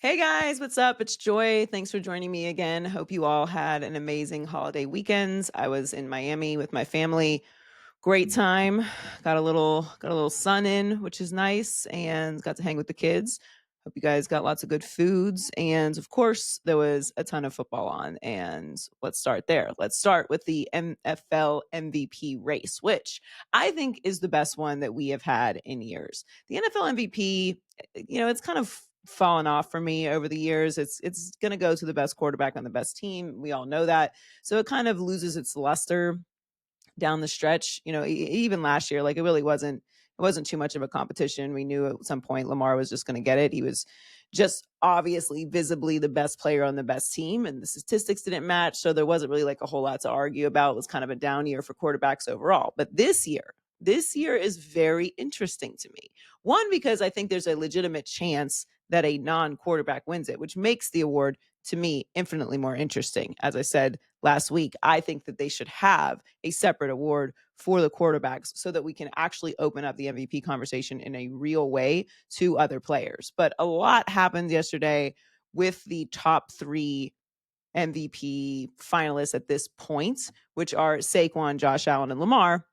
Hey guys, what's up? It's Joy. Thanks for joining me again. Hope you all had an amazing holiday weekends. I was in Miami with my family. Great time. Got a little sun in, which is nice, and got to hang with the kids. Hope you guys got lots of good foods. And of course, there was a ton of football on. And let's start there. Let's start with the NFL MVP race, which I think is the best one that we have had in years. The NFL MVP, it's kind of fallen off for me over the years. It's going to go to the best quarterback on the best team. We all know that. So it kind of loses its luster down the stretch. Even last year, like it wasn't too much of a competition. We knew at some point Lamar was just going to get it. He was just obviously visibly the best player on the best team, and the statistics didn't match, so there wasn't really like a whole lot to argue about. It was kind of a down year for quarterbacks overall. But this year is very interesting to me. One, because I think there's a legitimate chance that a non-quarterback wins it, which makes the award to me infinitely more interesting. As I said last week, I think that they should have a separate award for the quarterbacks so that we can actually open up the MVP conversation in a real way to other players. But a lot happened yesterday with the top three MVP finalists at this point, which are Saquon, Josh Allen, and Lamar.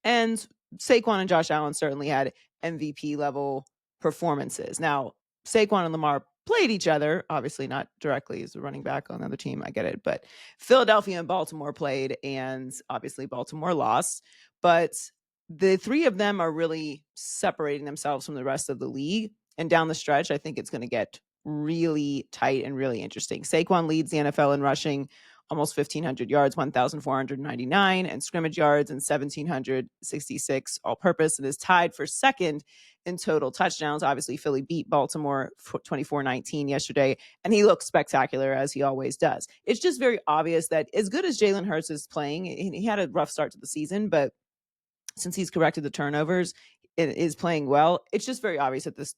And Saquon and Josh Allen certainly had MVP level performances. Now, Saquon and Lamar played each other, obviously not directly as a running back on the other team. I get it. But Philadelphia and Baltimore played, and obviously Baltimore lost. But the three of them are really separating themselves from the rest of the league. And down the stretch, I think it's going to get really tight and really interesting. Saquon leads the NFL in rushing, almost 1,500 yards, 1,499, and scrimmage yards, and 1,766 all purpose, and is tied for second in total touchdowns. Obviously, Philly beat Baltimore 24-19 yesterday, and he looks spectacular as he always does. It's just very obvious that as good as Jalen Hurts is playing, he had a rough start to the season, but since he's corrected the turnovers, it is playing well. It's just very obvious that this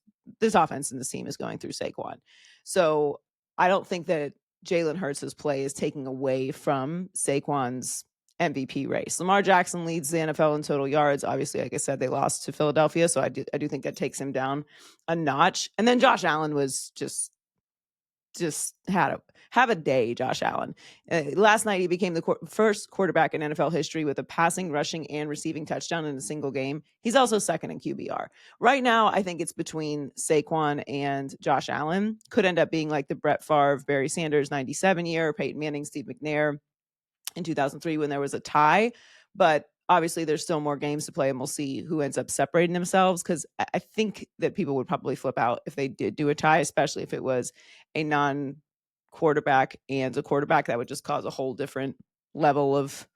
offense and this team is going through Saquon. So I don't think that Jalen Hurts' play is taking away from Saquon's MVP race. Lamar Jackson leads the NFL in total yards. Obviously, like I said, they lost to Philadelphia, so I do think that takes him down a notch. And then Josh Allen was just have a day, Josh Allen. Last night, he became the first quarterback in NFL history with a passing, rushing, and receiving touchdown in a single game. He's also second in QBR. Right now, I think it's between Saquon and Josh Allen. Could end up being like the Brett Favre, Barry Sanders 97 year, Peyton Manning, Steve McNair in 2003 when there was a tie. But obviously, there's still more games to play, and we'll see who ends up separating themselves, because I think that people would probably flip out if they did do a tie, especially if it was a non quarterback and a quarterback. That would just cause a whole different level of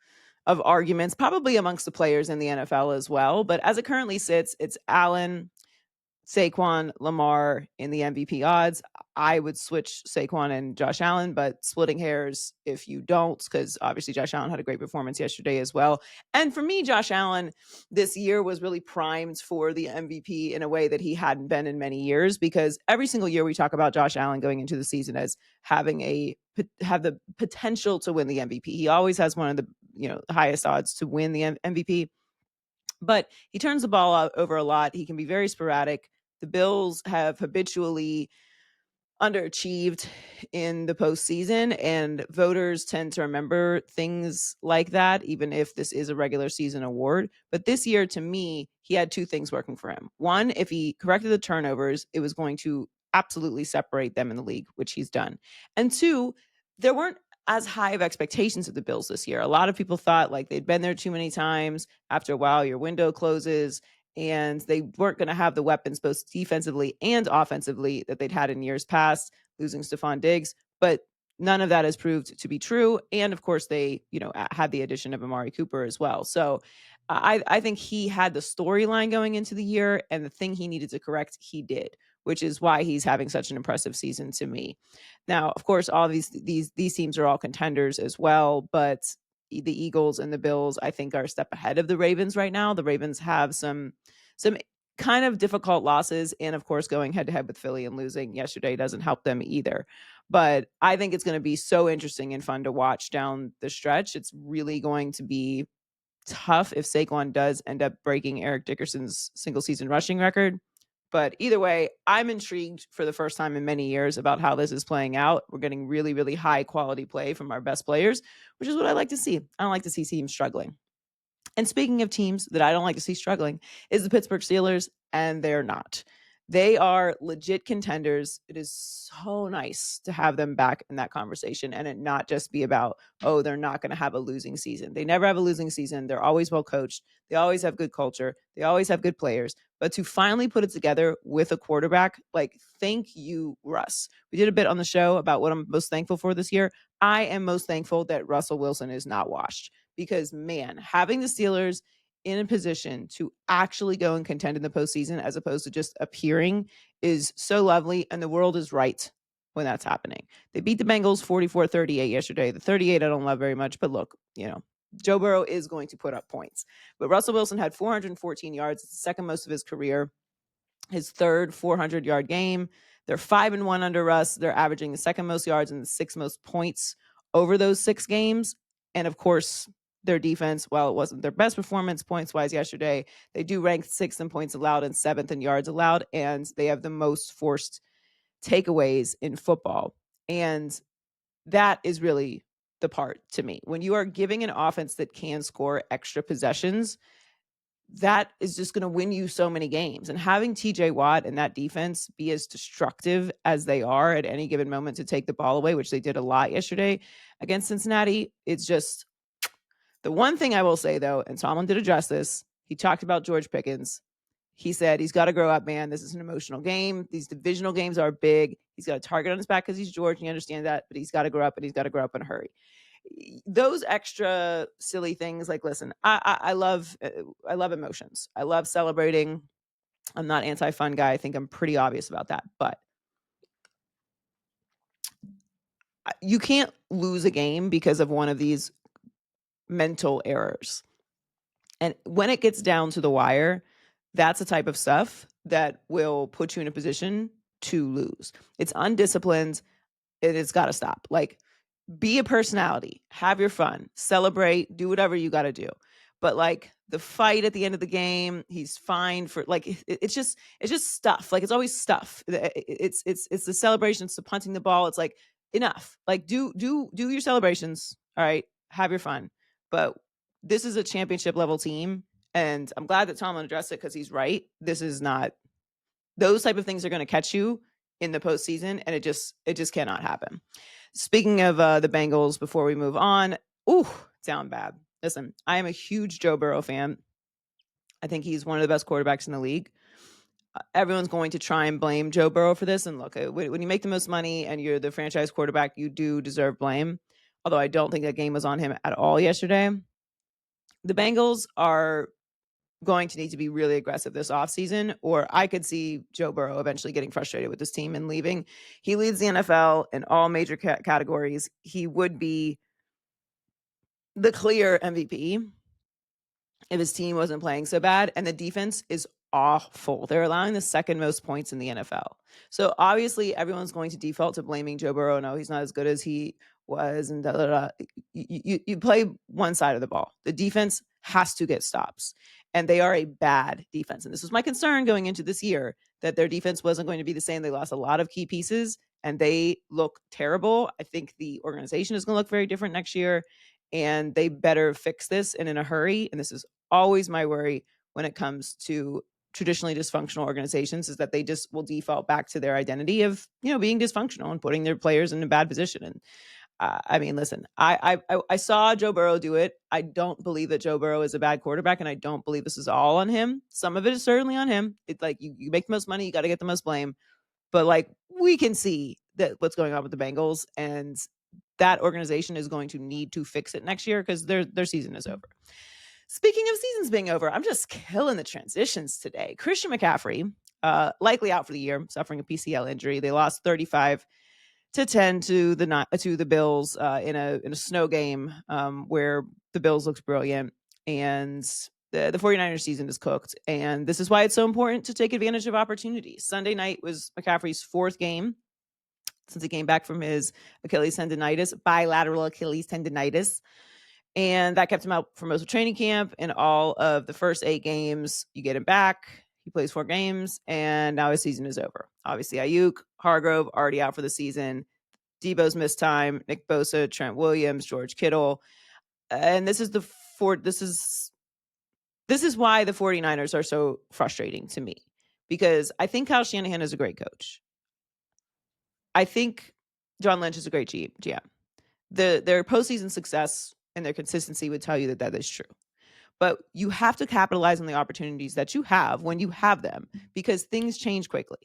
arguments, probably amongst the players in the NFL as well. But as it currently sits, it's Allen, Saquon, Lamar in the MVP odds. I would switch Saquon and Josh Allen, but splitting hairs if you don't, because obviously Josh Allen had a great performance yesterday as well. And for me, Josh Allen this year was really primed for the MVP in a way that he hadn't been in many years, because every single year we talk about Josh Allen going into the season as have the potential to win the MVP. He always has one of the highest odds to win the MVP, but he turns the ball over a lot. He can be very sporadic. The Bills have habitually underachieved in the postseason, and voters tend to remember things like that, even if this is a regular season award. But this year, to me, he had two things working for him. One, if he corrected the turnovers, it was going to absolutely separate them in the league, which he's done. And two, there weren't as high of expectations of the Bills this year. A lot of people thought like they'd been there too many times. After a while, your window closes, and they weren't going to have the weapons both defensively and offensively that they'd had in years past, losing Stephon Diggs. But none of that has proved to be true. And of course, they had the addition of Amari Cooper as well. So I think he had the storyline going into the year, and the thing he needed to correct, he did, which is why he's having such an impressive season to me. Now, of course, all these teams are all contenders as well, but the Eagles and the Bills, I think, are a step ahead of the Ravens right now. The Ravens have some kind of difficult losses, and of course, going head to head with Philly and losing yesterday doesn't help them either. But I think it's going to be so interesting and fun to watch down the stretch. It's really going to be tough if Saquon does end up breaking Eric Dickerson's single season rushing record. But either way, I'm intrigued for the first time in many years about how this is playing out. We're getting really, really high quality play from our best players, which is what I like to see. I don't like to see teams struggling. And speaking of teams that I don't like to see struggling, is the Pittsburgh Steelers, and they're not. They are legit contenders. It is so nice to have them back in that conversation and it not just be about, oh, they're not going to have a losing season. They never have a losing season. They're always well coached. They always have good culture. They always have good players. But to finally put it together with a quarterback, like, thank you, Russ. We did a bit on the show about what I'm most thankful for this year. I am most thankful that Russell Wilson is not washed because, man, having the Steelers in a position to actually go and contend in the postseason as opposed to just appearing is so lovely. And the world is right when that's happening. They beat the Bengals 44-38 yesterday. The 38 I don't love very much, but look, Joe Burrow is going to put up points. But Russell Wilson had 414 yards. It's the second most of his career. His third 400-yard game. They're 5-1 under Russ. They're averaging the second most yards and the sixth most points over those 6 games. And of course, their defense, while it wasn't their best performance points-wise yesterday, they do rank 6th in points allowed and 7th in yards allowed, and they have the most forced takeaways in football. And that is really the part to me. When you are giving an offense that can score extra possessions, that is just going to win you so many games. And having TJ Watt and that defense be as destructive as they are at any given moment to take the ball away, which they did a lot yesterday against Cincinnati, it's just the one thing I will say, though, and Tomlin did address this, he talked about George Pickens. He said he's got to grow up, man. This is an emotional game. These divisional games are big. He's got a target on his back because he's George, and you understand that, but he's got to grow up, and he's got to grow up in a hurry. Those extra silly things, like, listen, I love emotions. I love celebrating. I'm not anti-fun guy. I think I'm pretty obvious about that, but you can't lose a game because of one of these mental errors. And when it gets down to the wire, that's the type of stuff that will put you in a position to lose. It's undisciplined. It's got to stop. Like, be a personality, have your fun, celebrate, do whatever you got to do. But like the fight at the end of the game, he's fine for, like, it's just stuff. Like, it's always stuff. It's the celebrations, the punting the ball. It's like, enough. Like, do your celebrations. All right, have your fun. But this is a championship level team, and I'm glad that Tomlin addressed it because he's right. This is not, those type of things are going to catch you in the postseason, and it just cannot happen. Speaking of the Bengals, before we move on, down bad. Listen, I am a huge Joe Burrow fan. I think he's one of the best quarterbacks in the league. Everyone's going to try and blame Joe Burrow for this. And look, when you make the most money and you're the franchise quarterback, you do deserve blame. Although I don't think that game was on him at all yesterday. The Bengals are going to need to be really aggressive this offseason, or I could see Joe Burrow eventually getting frustrated with this team and leaving. He leads the NFL in all major categories. He would be the clear MVP if his team wasn't playing so bad, and the defense is awful. They're allowing the second most points in the NFL. So obviously everyone's going to default to blaming Joe Burrow. No, he's not as good as he was, and da, da, da. You play one side of the ball. The defense has to get stops, and they are a bad defense. And this was my concern going into this year, that their defense wasn't going to be the same. They lost a lot of key pieces, and they look terrible. I think the organization is going to look very different next year, and they better fix this and in a hurry. And this is always my worry when it comes to traditionally dysfunctional organizations, is that they just will default back to their identity of, being dysfunctional and putting their players in a bad position. And I mean, listen, I saw Joe Burrow do it. I don't believe that Joe Burrow is a bad quarterback, and I don't believe this is all on him. Some of it is certainly on him. It's like, you make the most money, you got to get the most blame. But like, we can see that what's going on with the Bengals, and that organization is going to need to fix it next year because their season is over. Speaking of seasons being over, I'm just killing the transitions today. Christian McCaffrey, likely out for the year, suffering a PCL injury. They lost 35-10 to the Bills in a snow game where the Bills looked brilliant, and the 49ers season is cooked. And this is why it's so important to take advantage of opportunities. Sunday night was McCaffrey's 4th game since he came back from his bilateral Achilles tendonitis. And that kept him out for most of training camp. And all of the first 8 games, you get him back. He plays 4 games, and now his season is over. Obviously, Ayuk, Hargrove already out for the season. Debo's missed time. Nick Bosa, Trent Williams, George Kittle, and this is why the 49ers are so frustrating to me, because I think Kyle Shanahan is a great coach. I think John Lynch is a great GM. Their postseason success and their consistency would tell you that is true. But you have to capitalize on the opportunities that you have when you have them, because things change quickly.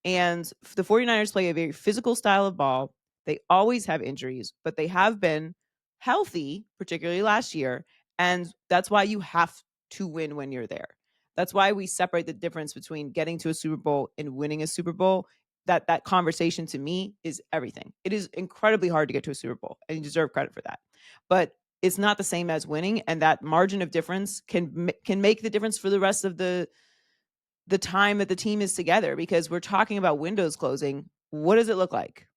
And the 49ers play a very physical style of ball. They always have injuries, but they have been healthy, particularly last year. And that's why you have to win when you're there. That's why we separate the difference between getting to a Super Bowl and winning a Super Bowl. That conversation to me is everything. It is incredibly hard to get to a Super Bowl, and you deserve credit for that. But it's not the same as winning, and that margin of difference can make the difference for the rest of the time that the team is together, because we're talking about windows closing. What does it look like?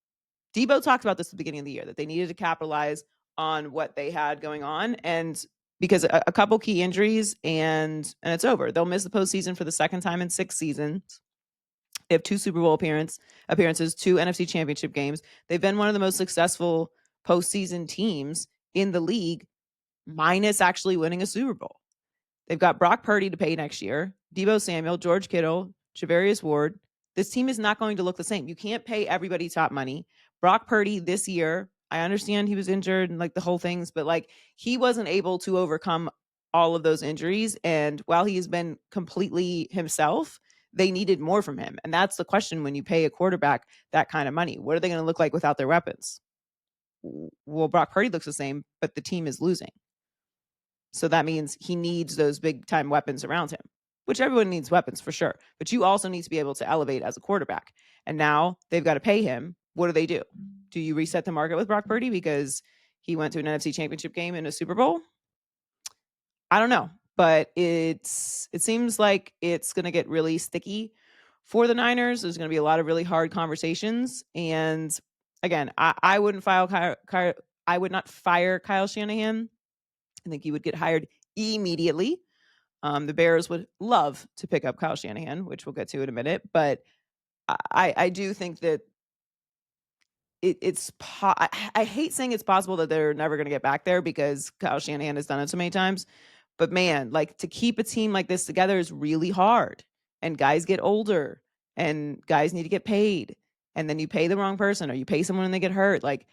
Debo talked about this at the beginning of the year, that they needed to capitalize on what they had going on, and because a couple key injuries, and it's over. They'll miss the postseason for the second time in 6 seasons. They have 2 Super Bowl appearances, 2 NFC Championship games. They've been one of the most successful postseason teams in the league, minus actually winning a Super Bowl. They've got Brock Purdy to pay next year, Debo Samuel, George Kittle, Javarius Ward. This team is not going to look the same. You can't pay everybody top money. Brock Purdy this year, I understand he was injured and like the whole things, but like he wasn't able to overcome all of those injuries. And while he has been completely himself, they needed more from him. And that's the question when you pay a quarterback that kind of money. What are they going to look like without their weapons? Well, Brock Purdy looks the same, but the team is losing. So that means he needs those big time weapons around him, which everyone needs weapons for sure. But you also need to be able to elevate as a quarterback. And now they've got to pay him. What do? Do you reset the market with Brock Purdy because he went to an NFC Championship game in a Super Bowl? I don't know, but it seems like it's going to get really sticky for the Niners. There's going to be a lot of really hard conversations. And again, I wouldn't I would not fire Kyle Shanahan. I think he would get hired immediately. The Bears would love to pick up Kyle Shanahan, which we'll get to in a minute. But I do think that I hate saying it's possible that they're never going to get back there, because Kyle Shanahan has done it so many times. But man, like, to keep a team like this together is really hard. And guys get older, and guys need to get paid. And then you pay the wrong person, or you pay someone and they get hurt. Like,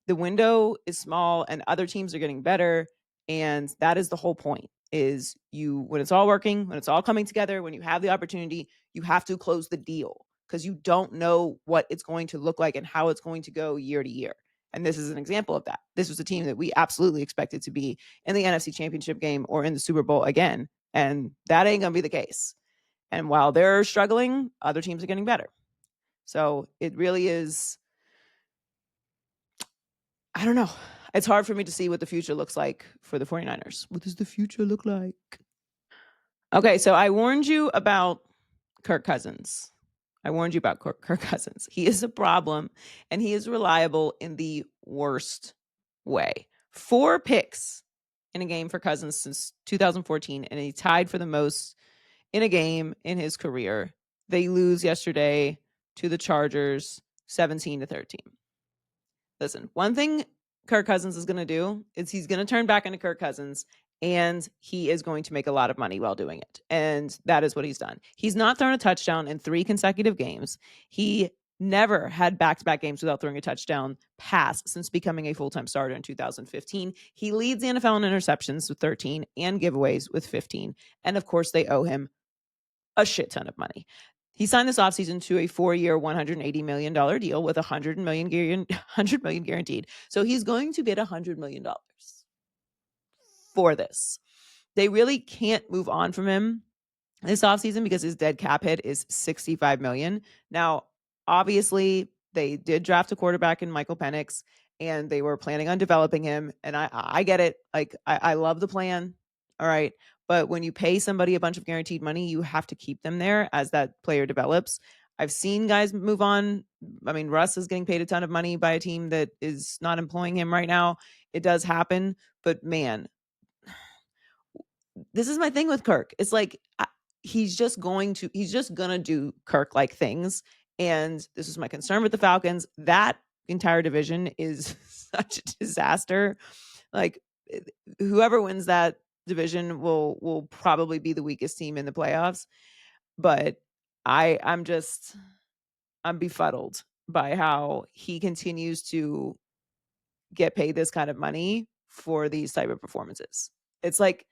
the window is small and other teams are getting better. And that is the whole point, is when it's all working, when it's all coming together, when you have the opportunity, you have to close the deal, because you don't know what it's going to look like and how it's going to go year to year. And this is an example of that. This was a team that we absolutely expected to be in the NFC Championship game or in the Super Bowl again. And that ain't going to be the case. And while they're struggling, other teams are getting better. So it really is, I don't know. It's hard for me to see what the future looks like for the 49ers. What does the future look like? Okay, so I warned you about Kirk Cousins. Kirk Cousins. He is a problem, and he is reliable in the worst way. 4 picks in a game for Cousins since 2014, and he tied for the most in a game in his career. They lose yesterday to the Chargers 17-13. Listen, one thing Kirk Cousins is going to do is he's going to turn back into Kirk Cousins, and he is going to make a lot of money while doing it. And that is what he's done. He's not thrown a touchdown in 3 consecutive games. He never had back-to-back games without throwing a touchdown pass since becoming a full-time starter in 2015. He leads the NFL in interceptions with 13 and giveaways with 15. And of course, they owe him a shit ton of money. He signed this offseason to a 4-year, $180 million deal with $100 million guaranteed. So he's going to get $100 million for this. They really can't move on from him this offseason because his dead cap hit is $65 million. Now, obviously, they did draft a quarterback in Michael Penix, and they were planning on developing him. And I get it. Like, I love the plan. All right. But when you pay somebody a bunch of guaranteed money, you have to keep them there as that player develops. I've seen guys move on. I mean, Russ is getting paid a ton of money by a team that is not employing him right now. It does happen. But man, this is my thing with Kirk. It's like, he's just gonna do Kirk like things. And this is my concern with the Falcons. That entire division is such a disaster. Like, whoever wins that division will probably be the weakest team in the playoffs. But I'm befuddled by how he continues to get paid this kind of money for these type of performances. It's like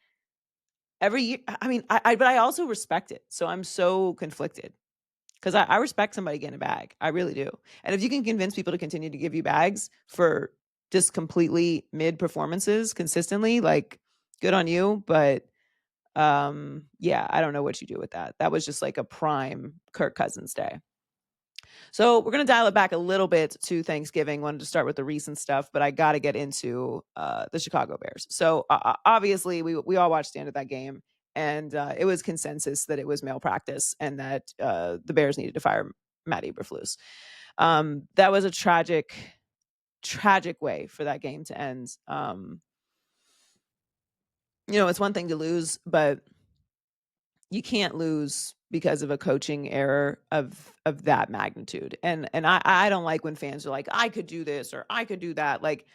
every year. I mean, but I also respect it. So I'm so conflicted because I respect somebody getting a bag. I really do. And if you can convince people to continue to give you bags for just completely mid performances consistently, like, good on you. But yeah, I don't know what you do with that. That was just like a prime Kirk Cousins day. So we're going to dial it back a little bit to Thanksgiving. Wanted to start with the recent stuff, but I got to get into the Chicago Bears. So obviously, we all watched the end of that game, and it was consensus that it was malpractice and that the Bears needed to fire Matt Eberflus. That was a tragic way for that game to end. It's one thing to lose, but you can't lose because of a coaching error of that magnitude. And I don't like when fans are like, I could do this or I could do that. Like,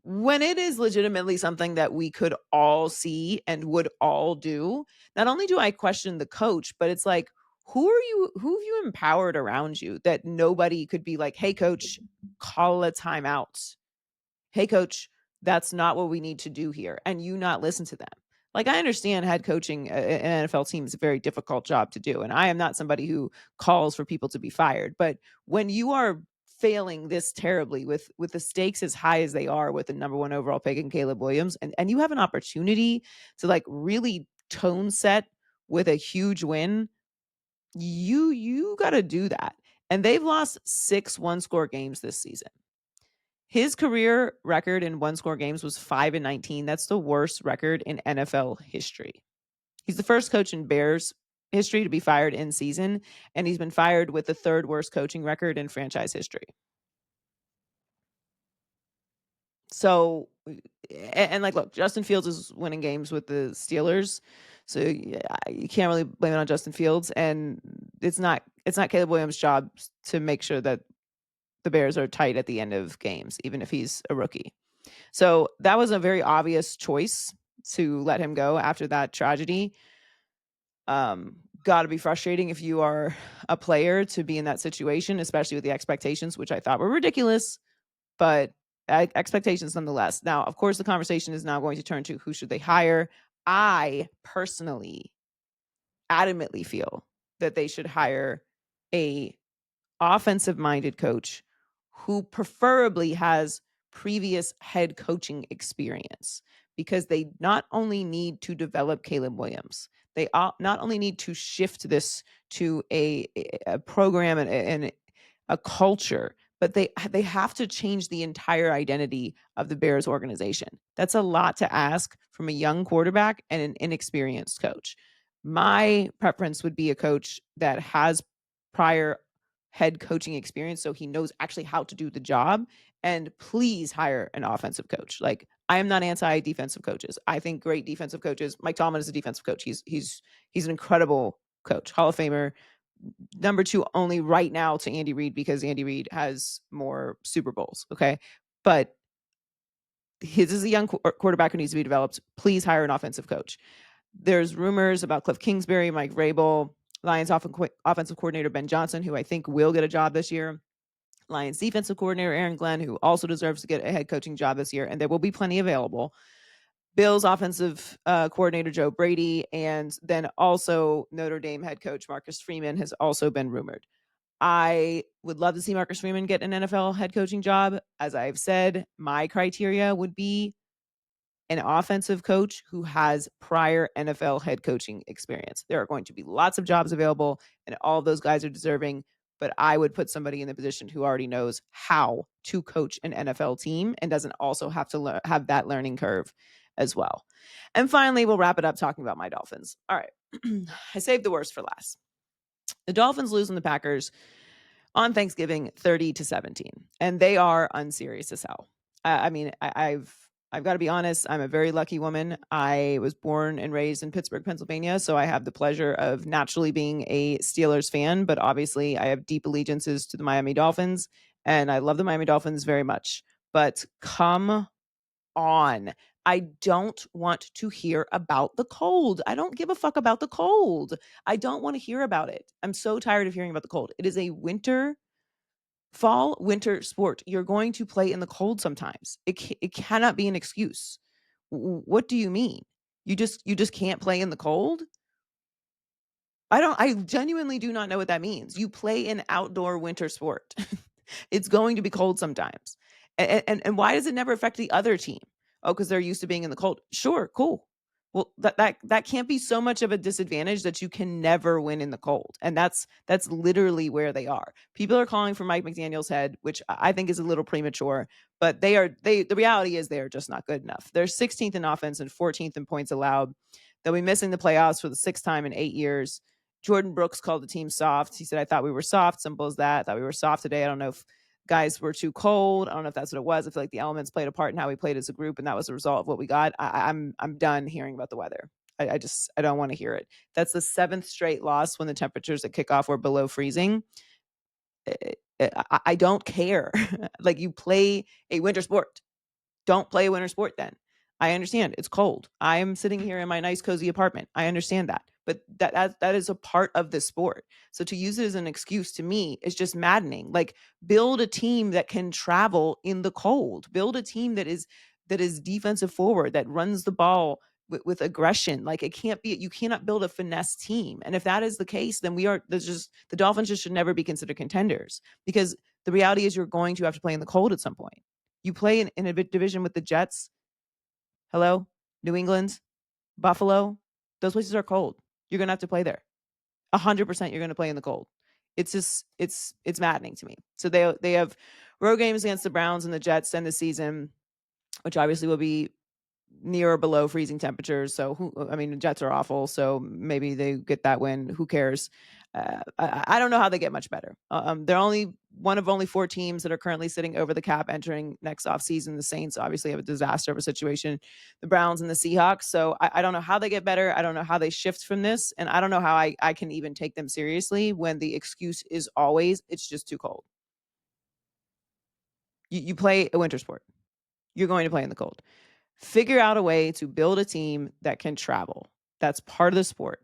when it is legitimately something that we could all see and would all do, not only do I question the coach, but it's like, who have you empowered around you that nobody could be like, hey coach, call a timeout. Hey coach, that's not what we need to do here. And you not listen to them. Like, I understand head coaching an NFL team is a very difficult job to do. And I am not somebody who calls for people to be fired. But when you are failing this terribly with the stakes as high as they are with the number one overall pick in Caleb Williams, and you have an opportunity to like really tone set with a huge win, you got to do that. And they've lost 6 one-score games this season. His career record in one-score games was 5-19. That's the worst record in NFL history. He's the first coach in Bears history to be fired in season, and he's been fired with the 3rd worst coaching record in franchise history. So, and like, look, Justin Fields is winning games with the Steelers, so you can't really blame it on Justin Fields. And it's not Caleb Williams' job to make sure that the Bears are tight at the end of games, even if he's a rookie. So that was a very obvious choice to let him go after that tragedy. Got to be frustrating if you are a player to be in that situation, especially with the expectations, which I thought were ridiculous, but expectations nonetheless. Now, of course, the conversation is now going to turn to who should they hire. I personally adamantly feel that they should hire a offensive-minded coach who preferably has previous head coaching experience, because they not only need to develop Caleb Williams, they not only need to shift this to a program and a culture, but they have to change the entire identity of the Bears organization. That's a lot to ask from a young quarterback and an inexperienced coach. My preference would be a coach that has prior head coaching experience, so he knows actually how to do the job. And please hire an offensive coach. Like, I am not anti defensive coaches. I think great defensive coaches. Mike Tomlin is a defensive coach. He's an incredible coach, Hall of Famer, number 2 only right now to Andy Reid, because Andy Reid has more Super Bowls. Okay, but his is a young quarterback who needs to be developed. Please hire an offensive coach. There's rumors about Cliff Kingsbury, Mike Vrabel, Lions offensive coordinator Ben Johnson, who I think will get a job this year. Lions defensive coordinator Aaron Glenn, who also deserves to get a head coaching job this year, and there will be plenty available. Bills offensive coordinator Joe Brady, and then also Notre Dame head coach Marcus Freeman has also been rumored. I would love to see Marcus Freeman get an NFL head coaching job. As I've said, my criteria would be an offensive coach who has prior NFL head coaching experience. There are going to be lots of jobs available, and all of those guys are deserving, but I would put somebody in the position who already knows how to coach an NFL team and doesn't also have to have that learning curve as well. And finally, we'll wrap it up talking about my Dolphins. All right. I saved the worst for last. The Dolphins losing the Packers on Thanksgiving 30-17, and they are unserious as hell. I mean, I've I've got to be honest, I'm a very lucky woman. I was born and raised in Pittsburgh, Pennsylvania, so I have the pleasure of naturally being a Steelers fan, but obviously I have deep allegiances to the Miami Dolphins, and I love the Miami Dolphins very much. But come on. I don't want to hear about the cold. I don't give a fuck about the cold. I don't want to hear about it. I'm so tired of hearing about the cold. It is a fall winter sport. You're going to play in the cold sometimes. It cannot be an excuse. What do you mean? You just can't play in the cold? I genuinely do not know what that means. You play an outdoor winter sport. It's going to be cold sometimes. And why does it never affect the other team? Oh, because they're used to being in the cold. Sure, cool. Well, that can't be so much of a disadvantage that you can never win in the cold. And that's literally where they are. People are calling for Mike McDaniel's head, which I think is a little premature, but the reality is they are just not good enough. They're 16th in offense and 14th in points allowed. They'll be missing the playoffs for the sixth time in 8 years. Jordan Brooks called the team soft. He said, I thought we were soft. Simple as that. I thought we were soft today. I don't know if guys were too cold. I don't know if that's what it was. I feel like the elements played a part in how we played as a group, and that was the result of what we got. I'm done hearing about the weather. I don't want to hear it. That's the seventh straight loss when the temperatures at kickoff were below freezing. I don't care. Like, you play a winter sport. Don't play a winter sport then. I understand it's cold. I'm sitting here in my nice cozy apartment. I understand that. But that is a part of the sport. So to use it as an excuse, to me, is just maddening. Like, build a team that can travel in the cold. Build a team that is defensive forward, that runs the ball with aggression. Like, you cannot build a finesse team. And if that is the case, then the Dolphins just should never be considered contenders, because the reality is you're going to have to play in the cold at some point. You play in a division with the Jets. Hello? New England, Buffalo. Those places are cold. You're going to have to play there. 100% you're going to play in the cold. It's just it's maddening to me. So they have road games against the Browns and the Jets end the season, which obviously will be near or below freezing temperatures. So the Jets are awful. So maybe they get that win. Who cares? I don't know how they get much better. They're only one of only four teams that are currently sitting over the cap entering next offseason. The Saints obviously have a disaster of a situation, the Browns and the Seahawks. So I don't know how they get better. I don't know how they shift from this. And I don't know how I can even take them seriously when the excuse is always, it's just too cold. You play a winter sport. You're going to play in the cold. Figure out a way to build a team that can travel. That's part of the sport.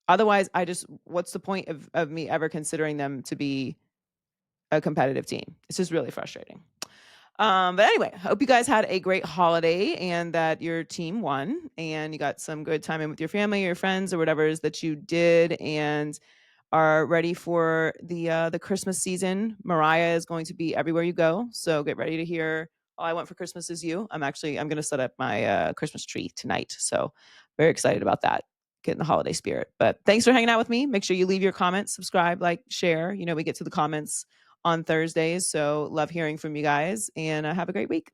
Otherwise, what's the point of me ever considering them to be a competitive team? It's just really frustrating. But anyway, hope you guys had a great holiday and that your team won and you got some good time in with your family, your friends, or whatever it is that you did, and are ready for the Christmas season. Mariah is going to be everywhere you go, so get ready to hear All I Want for Christmas Is You. I'm going to set up my Christmas tree tonight, so very excited about that. Get in the holiday spirit. But thanks for hanging out with me. Make sure you leave your comments, subscribe, like, share. We get to the comments on Thursdays, so love hearing from you guys, and have a great week.